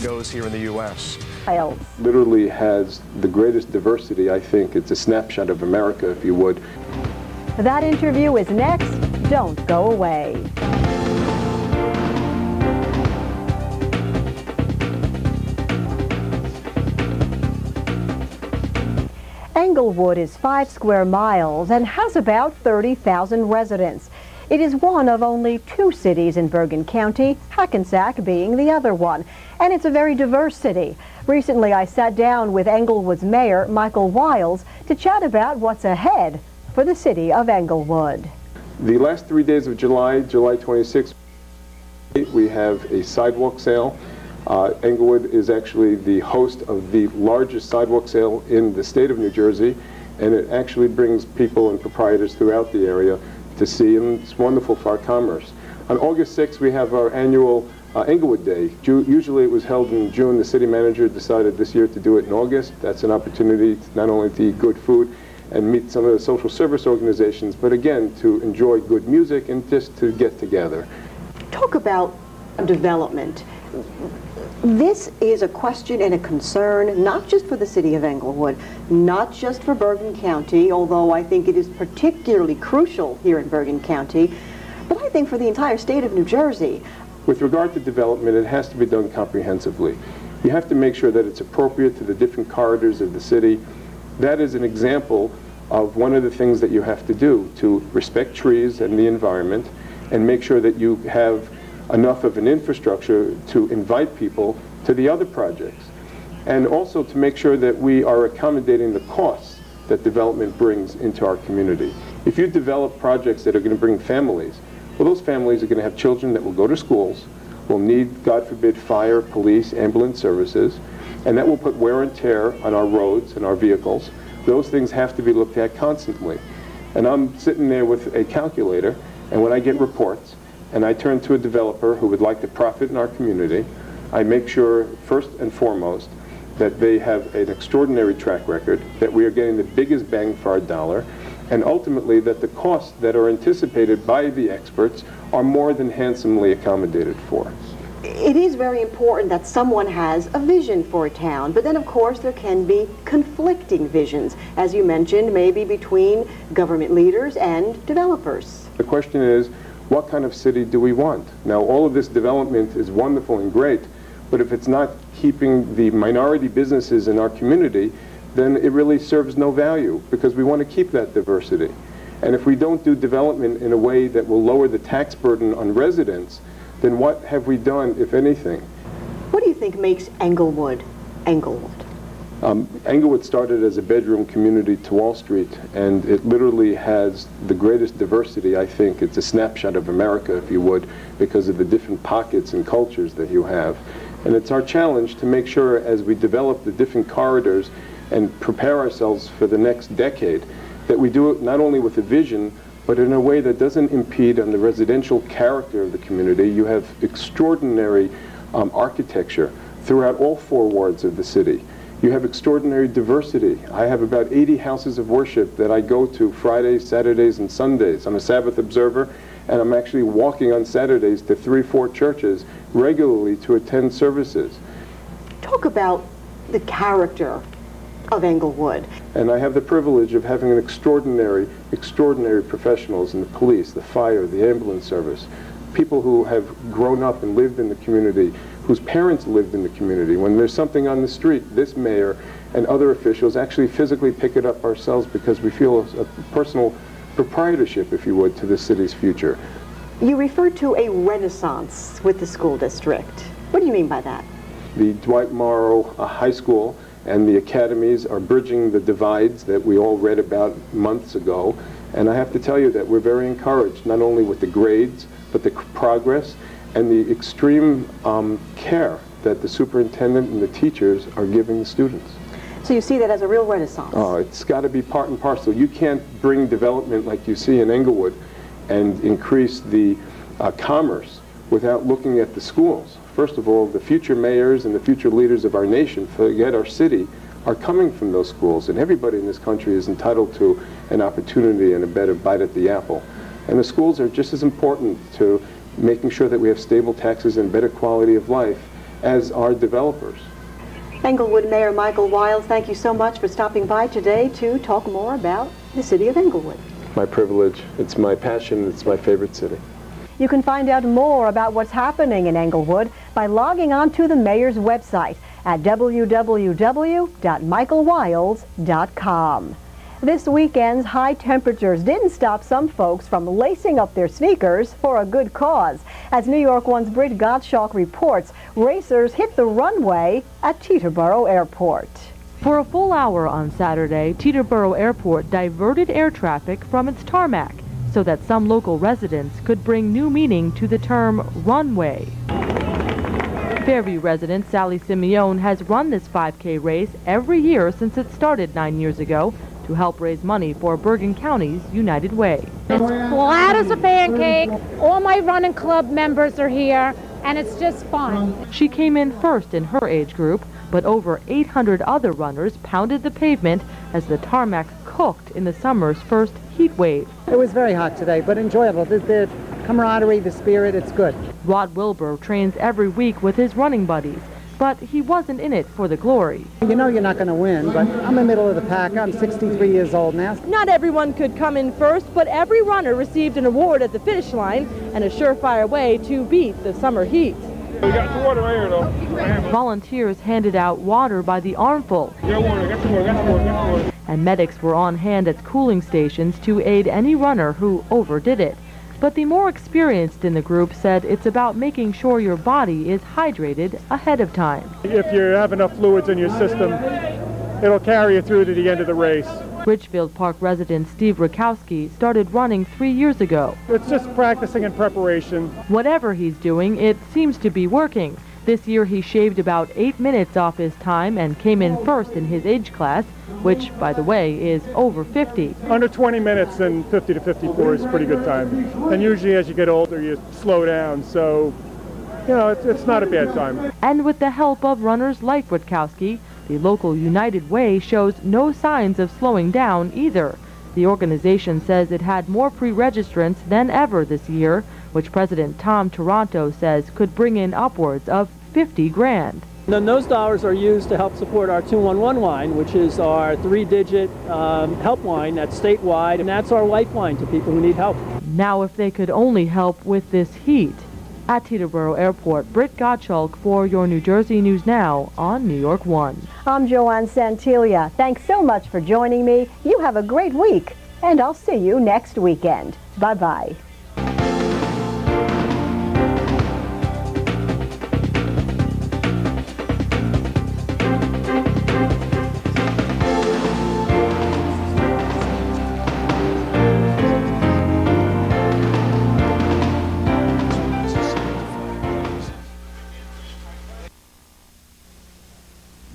goes here in the U.S. Literally has the greatest diversity, I think. It's a snapshot of America, if you would. That interview is next. Don't go away. Englewood is 5 square miles and has about 30,000 residents. It is one of only 2 cities in Bergen County, Hackensack being the other one. And it's a very diverse city. Recently, I sat down with Englewood's mayor, Michael Wiles, to chat about what's ahead for the city of Englewood. The last 3 days of July, July 26th, we have a sidewalk sale. Englewood is actually the host of the largest sidewalk sale in the state of New Jersey, and it actually brings people and proprietors throughout the area to see, and it's wonderful for our commerce. On August 6th, we have our annual Englewood Day. Usually it was held in June. The city manager decided this year to do it in August. That's an opportunity not only to eat good food and meet some of the social service organizations, but again, to enjoy good music and just to get together. Talk about development. This is a question and a concern not just for the city of Englewood, not just for Bergen County, although I think it is particularly crucial here in Bergen County, but I think for the entire state of New Jersey. With regard to development, it has to be done comprehensively. You have to make sure that it's appropriate to the different corridors of the city. That is an example of one of the things that you have to do, to respect trees and the environment and make sure that you have enough of an infrastructure to invite people to the other projects, and also to make sure that we are accommodating the costs that development brings into our community. If you develop projects that are going to bring families, well, those families are going to have children that will go to schools, will need, God forbid, fire, police, ambulance services, and that will put wear and tear on our roads and our vehicles. Those things have to be looked at constantly. And I'm sitting there with a calculator, and when I get reports, and I turn to a developer who would like to profit in our community, I make sure, first and foremost, that they have an extraordinary track record, that we are getting the biggest bang for our dollar, and ultimately that the costs that are anticipated by the experts are more than handsomely accommodated for. It is very important that someone has a vision for a town, but then of course there can be conflicting visions, as you mentioned, maybe between government leaders and developers. The question is, what kind of city do we want? Now, all of this development is wonderful and great, but if it's not keeping the minority businesses in our community, then it really serves no value, because we want to keep that diversity. And if we don't do development in a way that will lower the tax burden on residents, then what have we done, if anything? What do you think makes Englewood Englewood? Englewood started as a bedroom community to Wall Street, and it literally has the greatest diversity, I think. It's a snapshot of America, if you would, because of the different pockets and cultures that you have. And it's our challenge to make sure, as we develop the different corridors and prepare ourselves for the next decade, that we do it not only with a vision, but in a way that doesn't impede on the residential character of the community. You have extraordinary architecture throughout all 4 wards of the city. You have extraordinary diversity. I have about 80 houses of worship that I go to Fridays, Saturdays, and Sundays. I'm a Sabbath observer, and I'm actually walking on Saturdays to 3-4 churches regularly to attend services. Talk about the character of Englewood. And I have the privilege of having an extraordinary professionals in the police, the fire, the ambulance service, people who have grown up and lived in the community, whose parents lived in the community. When there's something on the street, this mayor and other officials actually physically pick it up ourselves because we feel a personal proprietorship, if you would, to the city's future. You referred to a renaissance with the school district. What do you mean by that? The Dwight Morrow High School and the academies are bridging the divides that we all read about months ago. And I have to tell you that we're very encouraged, not only with the grades, but the progress and the extreme care that the superintendent and the teachers are giving the students. So you see that as a real renaissance? Oh, it's got to be part and parcel. You can't bring development like you see in Englewood and increase the commerce without looking at the schools. First of all, the future mayors and the future leaders of our nation, forget our city, are coming from those schools, and everybody in this country is entitled to an opportunity and a better bite at the apple. And the schools are just as important to making sure that we have stable taxes and better quality of life as our developers. Englewood Mayor Michael Wiles, thank you so much for stopping by today to talk more about the city of Englewood. My privilege. It's my passion. It's my favorite city. You can find out more about what's happening in Englewood by logging on to the mayor's website at www.michaelwiles.com. This weekend's high temperatures didn't stop some folks from lacing up their sneakers for a good cause. As New York One's Britt Gottschalk reports, racers hit the runway at Teterboro Airport. For a full hour on Saturday, Teterboro Airport diverted air traffic from its tarmac so that some local residents could bring new meaning to the term runway. Fairview resident Sally Simeone has run this 5K race every year since it started 9 years ago to help raise money for Bergen County's United Way. It's flat as a pancake. All my running club members are here, and it's just fun. She came in first in her age group, but over 800 other runners pounded the pavement as the tarmac cooked in the summer's first heat wave. It was very hot today, but enjoyable. The camaraderie, the spirit, it's good. Rod Wilbur trains every week with his running buddies, but he wasn't in it for the glory. You know you're not going to win, but I'm in the middle of the pack. I'm 63 years old now. Not everyone could come in first, but every runner received an award at the finish line and a surefire way to beat the summer heat. We got some water right here, though. Volunteers handed out water by the armful. Got water, got some water, got some water, got some water. And medics were on hand at cooling stations to aid any runner who overdid it. But the more experienced in the group said it's about making sure your body is hydrated ahead of time. If you have enough fluids in your system, it'll carry you through to the end of the race. Richfield Park resident Steve Rakowski started running 3 years ago. It's just practicing and preparation. Whatever he's doing, it seems to be working. This year he shaved about 8 minutes off his time and came in first in his age class, which, by the way, is over 50. Under 20 minutes and 50 to 54 is a pretty good time. And usually as you get older, you slow down, so, you know, it's not a bad time. And with the help of runners like Rutkowski, the local United Way shows no signs of slowing down either. The organization says it had more pre-registrants than ever this year, which President Tom Toronto says could bring in upwards of 50 grand. Then those dollars are used to help support our 211 line, which is our 3-digit help line that's statewide, and that's our lifeline to people who need help. Now if they could only help with this heat. At Teterboro Airport, Britt Gottschalk for your New Jersey News Now on New York One. I'm Joanne Santilia. Thanks so much for joining me. You have a great week, and I'll see you next weekend. Bye-bye.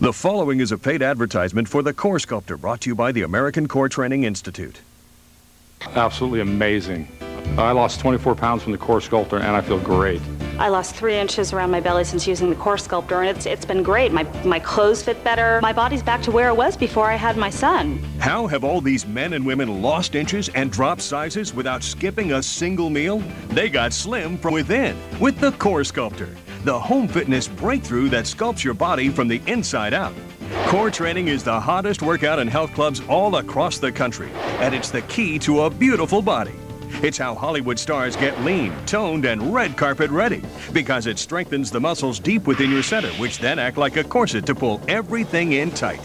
The following is a paid advertisement for the Core Sculptor, brought to you by the American Core Training Institute. Absolutely amazing. I lost 24 pounds from the Core Sculptor, and I feel great. I lost 3 inches around my belly since using the Core Sculptor, and it's been great. My clothes fit better. My body's back to where it was before I had my son. How have all these men and women lost inches and dropped sizes without skipping a single meal? They got slim from within with the Core Sculptor, the home fitness breakthrough that sculpts your body from the inside out. Core training is the hottest workout in health clubs all across the country, and it's the key to a beautiful body. It's how Hollywood stars get lean, toned, and red carpet ready, because it strengthens the muscles deep within your center, which then act like a corset to pull everything in tight.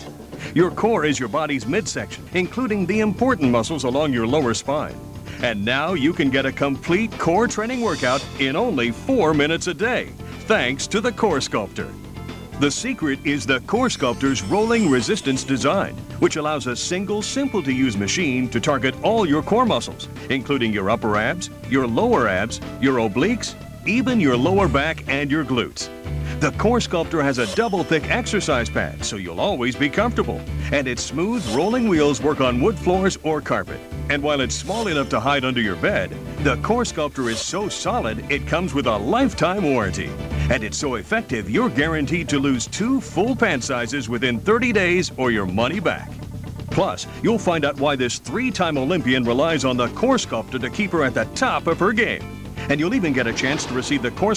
Your core is your body's midsection, including the important muscles along your lower spine. And now you can get a complete core training workout in only 4 minutes a day, thanks to the Core Sculptor. The secret is the Core Sculptor's rolling resistance design, which allows a single, simple-to-use machine to target all your core muscles, including your upper abs, your lower abs, your obliques, even your lower back and your glutes. The Core Sculptor has a double-thick exercise pad, so you'll always be comfortable. And its smooth, rolling wheels work on wood floors or carpet. And while it's small enough to hide under your bed, the Core Sculptor is so solid, it comes with a lifetime warranty. And it's so effective, you're guaranteed to lose 2 full pant sizes within 30 days or your money back. Plus, you'll find out why this 3-time Olympian relies on the Core Sculptor to keep her at the top of her game. And you'll even get a chance to receive the Core